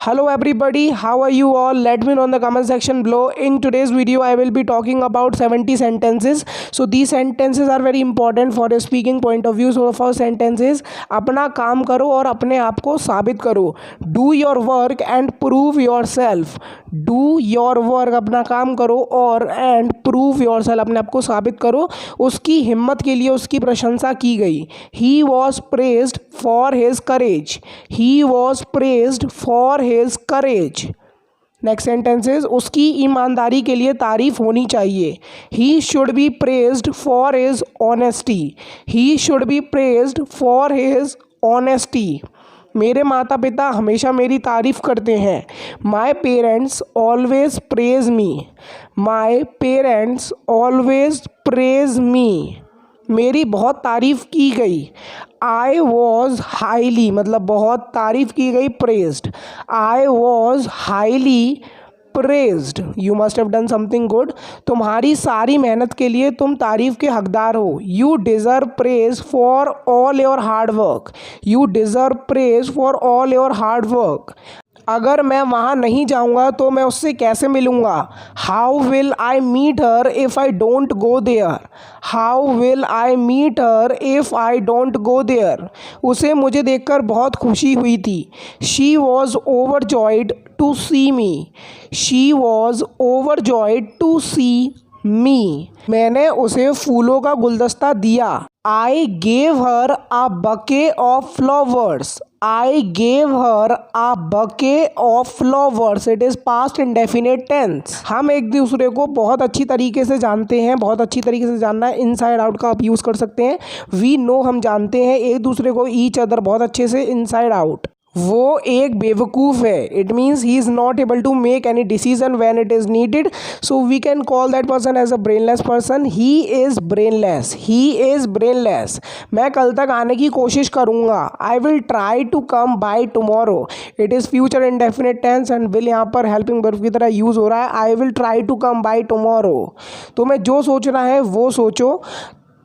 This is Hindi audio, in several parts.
Hello everybody, how are you all? Let me know in the comment section below. In today's video, I will be talking about 70 sentences. So these sentences are very important for a speaking point of view. So first sentence is अपना काम करो और अपने आप को साबित करो. Do your work and prove yourself. Do your work, अपना काम करो और and prove yourself, अपने आप को साबित करो. उसकी हिम्मत के लिए उसकी प्रशंसा की गई. He was praised for his courage. He was praised for his courage. Next sentence is उसकी ईमानदारी के लिए तारीफ होनी चाहिए. He should be praised for his honesty. He should be praised for his honesty. मेरे माता पिता हमेशा मेरी तारीफ़ करते हैं. My parents always praise me. My parents always praise me. मेरी बहुत तारीफ़ की गई. आई वॉज हाईली, मतलब बहुत तारीफ़ की गई, praised. I was highly praised. You must have done something good. तुम्हारी सारी मेहनत के लिए तुम तारीफ़ के हकदार हो. You deserve praise for all your hard work. You deserve praise for all your hard work. अगर मैं वहाँ नहीं जाऊँगा तो मैं उससे कैसे मिलूँगा. How will I meet her if I don't go there. How will I meet her if I don't go there. उसे मुझे देखकर बहुत खुशी हुई थी. She was overjoyed to see me. She was overjoyed to see me. मैंने उसे फूलों का गुलदस्ता दिया. आई गेव हर अ बके of flowers. I gave her a bouquet of flowers. It is past indefinite tense. हम एक दूसरे को बहुत अच्छी तरीके से जानते हैं. बहुत अच्छी तरीके से जानना है, इनसाइड आउट का आप यूज़ कर सकते हैं. वी नो, हम जानते हैं एक दूसरे को, ईच अदर बहुत अच्छे से, इनसाइड आउट. वो एक बेवकूफ़ है. It means he is not able to make any decision when it is needed. So we can call that person as a brainless person. He is brainless. He is brainless. मैं कल तक आने की कोशिश करूँगा. I will try to come by tomorrow. It is future indefinite tense and will यहाँ पर हेल्पिंग वर्ब की तरह यूज़ हो रहा है. I will try to come by tomorrow. तो मैं जो सोचना है वो सोचो.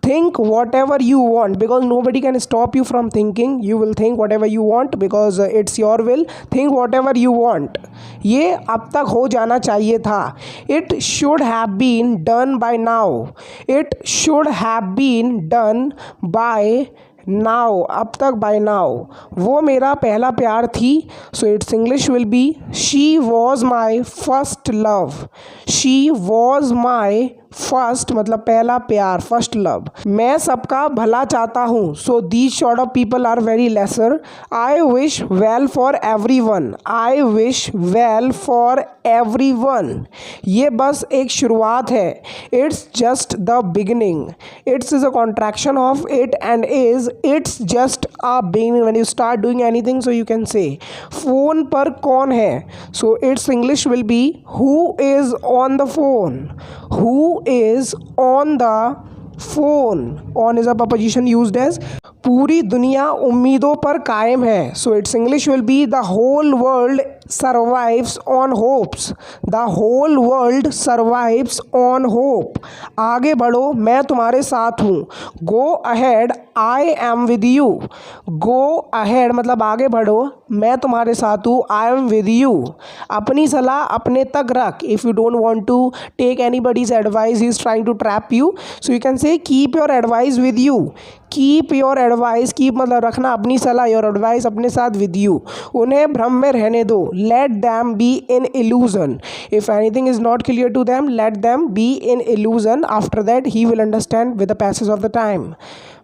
Think whatever you want because nobody can stop you from thinking. You will think whatever you want because it's your will. Think whatever you want. ये अब तक हो जाना चाहिए था. It should have been done by now. It should have been done by now. अब तक by now. वो मेरा पहला प्यार थी. So its English will be she was my first love. She was my first मतलब पहला प्यार, फर्स्ट लव. मैं सबका भला चाहता हूँ. So these sort of people are very lesser. I wish well for every one. I wish well for every one. ये बस एक शुरुआत है. It's just the beginning. It's is a contraction of it and is. It's just a beginning. When you start doing anything so you can say. Phone पर कौन है. So it's English will be who is on the phone. Who is on the phone. On is a preposition used as. पूरी दुनिया उम्मीदों पर कायम है. So it's English will be the whole world survives on hopes. The whole world survives on hope. आगे बढ़ो, मैं तुम्हारे साथ हूँ. Go ahead, I am with you. Go ahead मतलब आगे बढ़ो, मैं तुम्हारे साथ हूँ, आई एम विद यू. अपनी सलाह अपने तक रख. If you don't want to take anybody's advice, he is trying to trap you. So you can say keep your advice with you. Keep your advice, keep मतलब रखना, अपनी सलाह, योर एडवाइस अपने साथ विद यू. उन्हें भ्रम में रहने दो. Let them be in illusion. If anything is not clear to them, let them be in illusion. After that he will understand with the passage of the time.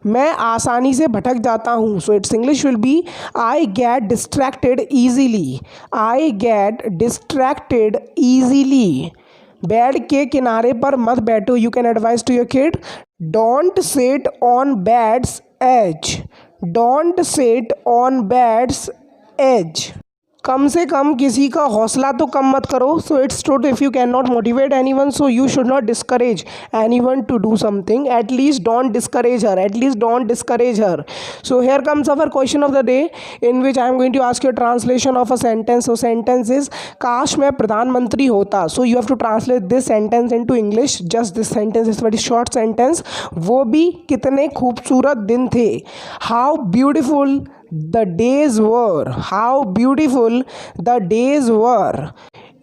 मैं आसानी से भटक जाता हूँ. So it's English will be I get distracted easily. I get distracted easily. Bed के किनारे पर मत बैठो. You can advice to your kid. Don't sit on beds edge. Don't sit on beds edge. कम से कम किसी का हौसला तो कम मत करो. So it's true. If you can not motivate anyone so you should not discourage anyone to do something. At least don't discourage her. At least don't discourage her. So here comes our question of the day in which I am going to ask your translation of a sentence. So sentence is काश मैं प्रधानमंत्री होता. So you have to translate this sentence into English. Just this sentence is very short sentence. वो भी कितने खूबसूरत दिन थे. How beautiful the days were, how beautiful the days were.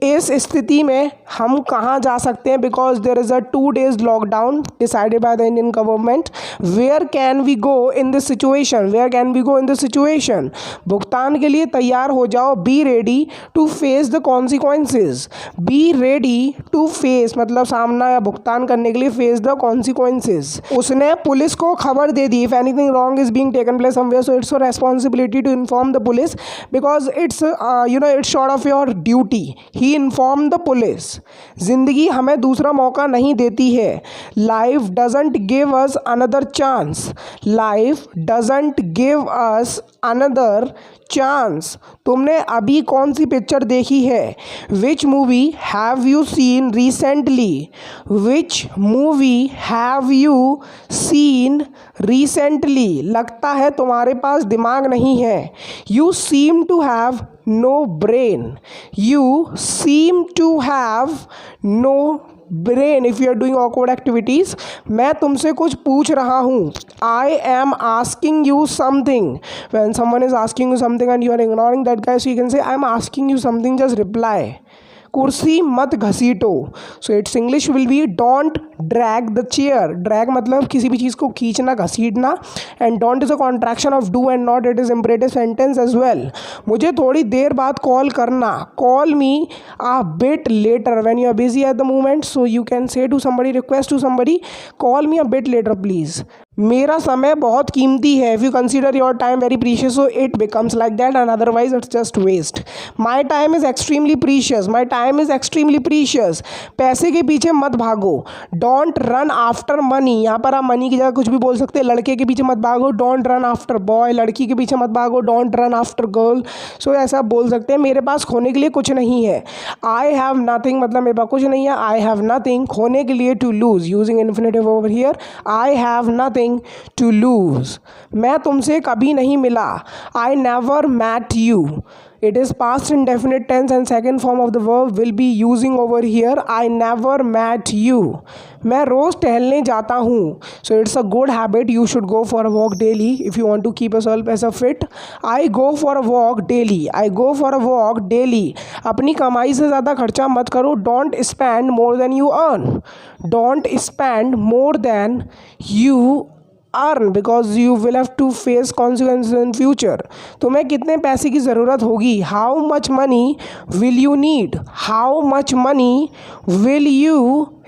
इस स्थिति में हम कहाँ जा सकते हैं, because there is a 2 days lockdown decided by the Indian government. Where can we go in this situation, where can we go in this situation. भुगतान के लिए तैयार हो जाओ, be ready to face the consequences. Be ready to face मतलब सामना या भुगतान करने के लिए, फेस द कॉन्सिक्वेंसेज। उसने पुलिस को खबर दे दी, if anything wrong is being taken place somewhere, so it's your responsibility to inform the police, because it's it's short of your duty. He inform the police. जिंदगी हमें दूसरा मौका नहीं देती है। Life doesn't give us another chance, life doesn't give us another chance. तुमने अभी कौन सी पिक्चर देखी है? Which movie have you seen recently, which movie have you seen recently. लगता है तुम्हारे पास दिमाग नहीं है। You seem to have no brain, you seem to have no brain if you are doing awkward activities. मैं तुमसे कुछ पूछ रहा हूँ, I am asking you something. When someone is asking you something and you are ignoring that guy, so you can say I am asking you something, just reply. कुर्सी मत घसीटो, so it's English will be don't drag the chair. Drag मतलब किसी भी चीज़ को खींचना, घसीटना, and don't is a contraction of do and not, it is imperative sentence as well. मुझे थोड़ी देर बाद कॉल करना, call me a bit later when you are busy at the moment, so you can say to somebody, request to somebody, call me a bit later please. मेरा समय बहुत कीमती है, if you consider your time very precious, so it becomes like that and otherwise it's just waste. My time is extremely precious, my time is extremely precious. पैसे के पीछे मत भागो, डोंट रन आफ्टर मनी। यहाँ पर आप मनी की जगह कुछ भी बोल सकते हैं। लड़के के पीछे मत भागो, डोंट रन आफ्टर बॉय। लड़की के पीछे मत भागो, डोंट रन आफ्टर गर्ल। सो ऐसा बोल सकते हैं, मेरे पास खोने के लिए कुछ नहीं है। आई हैव नथिंग मतलब मेरे पास कुछ नहीं है। आई हैव नथिंग, खोने के लिए to lose, using infinitive over here. I have nothing to lose। मैं तुमसे कभी नहीं मिला, I never met you। It is past indefinite tense and second form of the verb will be using over here, I never met you। मैं रोज़ टहलने जाता हूँ, so it's a good habit, you should go for a walk daily if you want to keep yourself as a fit। I go for a walk daily, I go for a walk daily। अपनी कमाई से ज़्यादा खर्चा मत करो, don't spend more than you earn, don't spend more than you earn because you will have to face consequences in future। तुम्हें कितने पैसे की ज़रूरत होगी? How much money will you need? How much money will you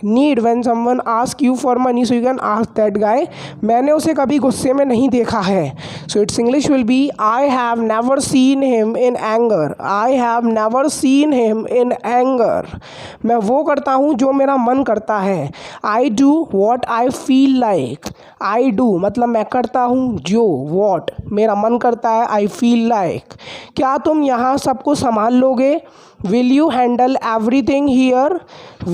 need when someone ask you for money, so you can ask that guy। मैंने उसे कभी गुस्से में नहीं देखा है, so its English will be I have never seen him in anger। I have never seen him in anger। मैं वो करता हूँ जो मेरा मन करता है। I do what I feel like। I do मतलब मैं करता हूँ जो, what मेरा मन करता है, I feel like। क्या तुम यहाँ सबको संभाल लोगे? Will you handle everything here?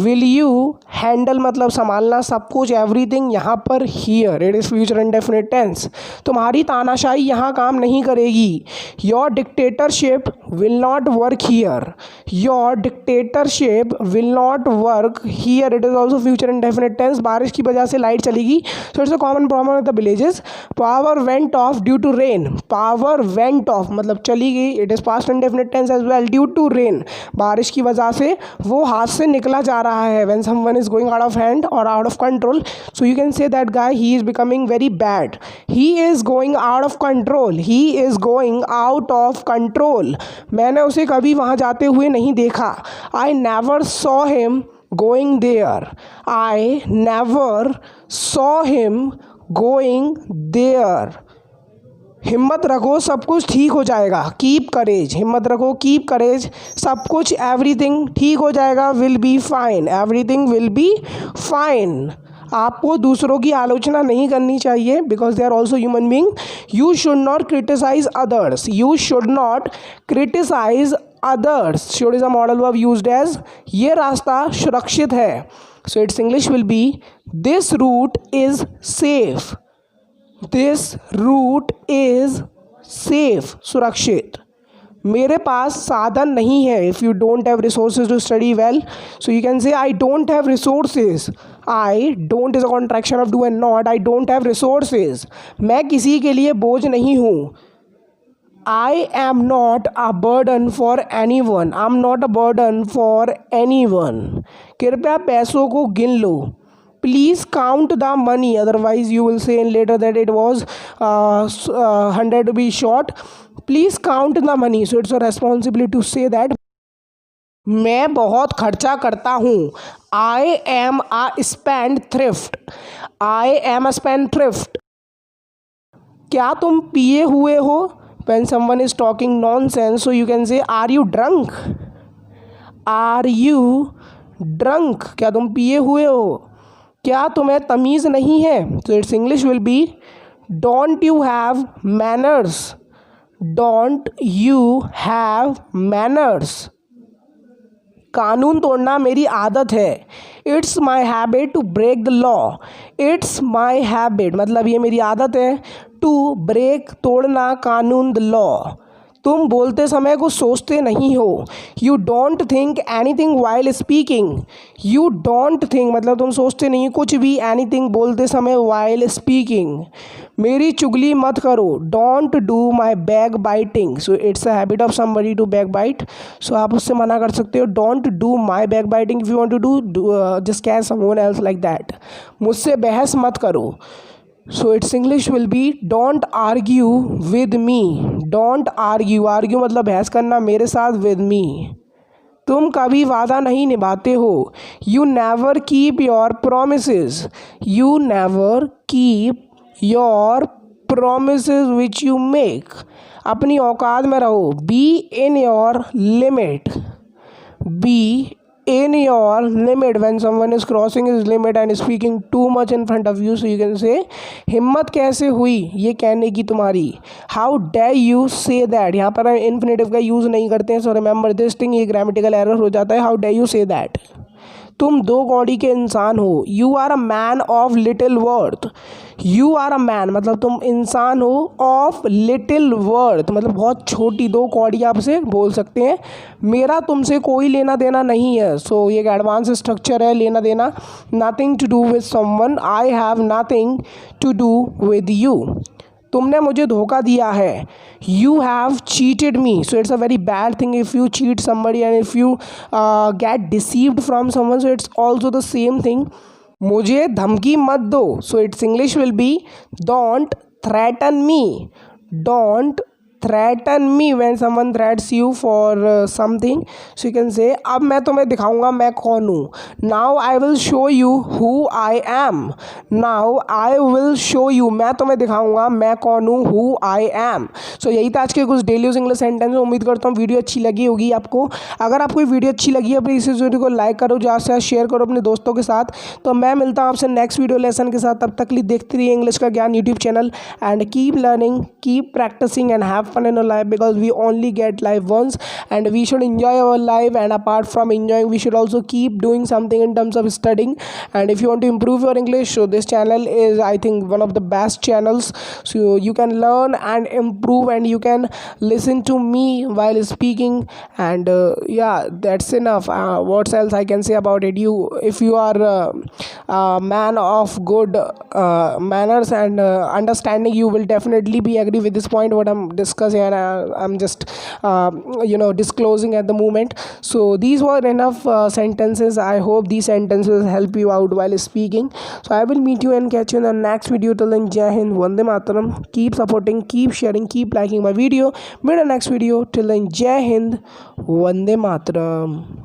Will you handle मतलब संभालना सब कुछ, everything यहाँ पर here, it is future indefinite tense। तुम्हारी तानाशाही यहाँ काम नहीं करेगी। Your dictatorship will not work here। Your dictatorship will not work here, it is also future indefinite tense। बारिश की वजह से लाइट चलेगी, so it's a common problem of the villages। Power went off due to rain। Power went off मतलब चली गई, it is past indefinite tense as well, due to rain। बारिश की वजह से वो हाथ से निकला जा रहा है। when someone is going out of hand or out of control, so you can say that guy he is becoming very bad, he is going out of control, he is going out of control। मैंने उसे कभी वहाँ जाते हुए नहीं देखा। I never saw him going there। I never saw him going there। हिम्मत रखो, सब कुछ ठीक हो जाएगा। कीप करेज, हिम्मत रखो, कीप करेज, सब कुछ, एवरीथिंग ठीक हो जाएगा। Will be fine, everything will be fine. आपको दूसरों की आलोचना नहीं करनी चाहिए, because they are also human being. You should not criticise others, you should not criticise others. Should is a modal verb used as ये रास्ता सुरक्षित है। So it's English will be this route is safe. This route is safe, सुरक्षित। मेरे पास साधन नहीं है, if you don't have resources to study well, so you can say I don't have resources. I don't is a contraction of do and not, I don't have resources. मैं किसी के लिए बोझ नहीं हूँ। I am not a burden for anyone. I am not a burden for anyone. कृपया पैसों को गिन लो. Please count the money. Otherwise, you will say in later that it was 100 rupees short. Please count the money. So it's a responsibility to say that. मैं बहुत खर्चा करता हूँ. I am a spendthrift. I am a spendthrift. क्या तुम पिए हुए हो? When someone is talking nonsense, so you can say, are you drunk? Are you drunk? क्या तुम पिए हुए हो? क्या तुम्हें तमीज़ नहीं है? So its English will be, don't you have manners? Don't you have manners? कानून तोड़ना मेरी आदत है. It's my habit to break the law. It's my habit मतलब ये मेरी आदत है. टू ब्रेक तोड़ना कानून द लॉ. तुम बोलते समय कुछ सोचते नहीं हो. You don't think anything while speaking. You don't think मतलब तुम सोचते नहीं कुछ भी एनीथिंग बोलते समय वाइल स्पीकिंग. मेरी चुगली मत करो. Don't do my back biting. So it's a habit of somebody to back bite. So आप उससे मना कर सकते हो. Don't do my back biting. If you want to do just catch someone else like that. मुझसे बहस मत करो. So it's English will be, don't argue with me. Don't argue. Argue मतलब बहस करना मेरे साथ. With me. तुम कभी वादा नहीं निभाते हो. You never keep your promises. You never keep your promises which you make. अपनी औकात में रहो. Be in your limit. Be in your limit. When someone is crossing his limit and speaking too much in front of you, so you can say, हिम्मत कैसे हुई ये कहने की तुम्हारी. How dare you say that. यहाँ पर हम इन्फिनेटिव का यूज़ नहीं करते हैं. So remember this thing. ये ग्रामेटिकल एरर हो जाता है. How dare you say that. तुम दो कौड़ी के इंसान हो. You are a man of little worth. You are a man मतलब तुम इंसान हो. ऑफ लिटिल वर्थ मतलब बहुत छोटी. दो कौड़ी आपसे बोल सकते हैं. मेरा तुमसे कोई लेना देना नहीं है. सो ये एक एडवांस स्ट्रक्चर है. लेना देना. Nothing to do with someone. I have nothing to do with you. तुमने मुझे धोखा दिया है. You have cheated me. So it's a very bad thing if you cheat somebody and if you get deceived from someone. So it's also the same thing. मुझे धमकी मत दो. So it's English will be, don't threaten me. Don't threaten me when someone threatens you for something. So you can से, अब मैं तुम्हें दिखाऊंगा मैं कौन हूँ. Now I will show you who I am. Now I will show you मैं तुम्हें दिखाऊंगा मैं कौन हूँ. Who I am. सो यही था आज के कुछ डेली यूज इंग्लिश सेंटेंस. उम्मीद करता हूँ वीडियो अच्छी लगी होगी आपको. अगर आपको वीडियो अच्छी लगी है प्लीज़ इस वीडियो को लाइक करो, ज़्यादा से ज़्यादा शेयर करो अपने दोस्तों के साथ. तो मैं मिलता हूँ आपसे नेक्स्ट वीडियो लेसन के साथ. तब तक लिए देखते रहिए इंग्लिश का ज्ञान YouTube channel. And keep learning, keep practising and have fun in our life, because we only get life once and we should enjoy our life. And apart from enjoying, we should also keep doing something in terms of studying. And if you want to improve your English, so this channel is, I think, one of the best channels. So you can learn and improve and you can listen to me while speaking. And yeah, that's enough. What else I can say about it? If you are a man of good manners and understanding, you will definitely be agree with this point what I'm discussing, and I'm just disclosing at the moment. So these were enough sentences. I hope these sentences help you out while speaking. So I will meet you and catch you in the next video. Till then, Jai Hind, Vande Mataram. Keep supporting, keep sharing, keep liking my video. Meet the next video. Till then, Jai Hind, Vande Mataram.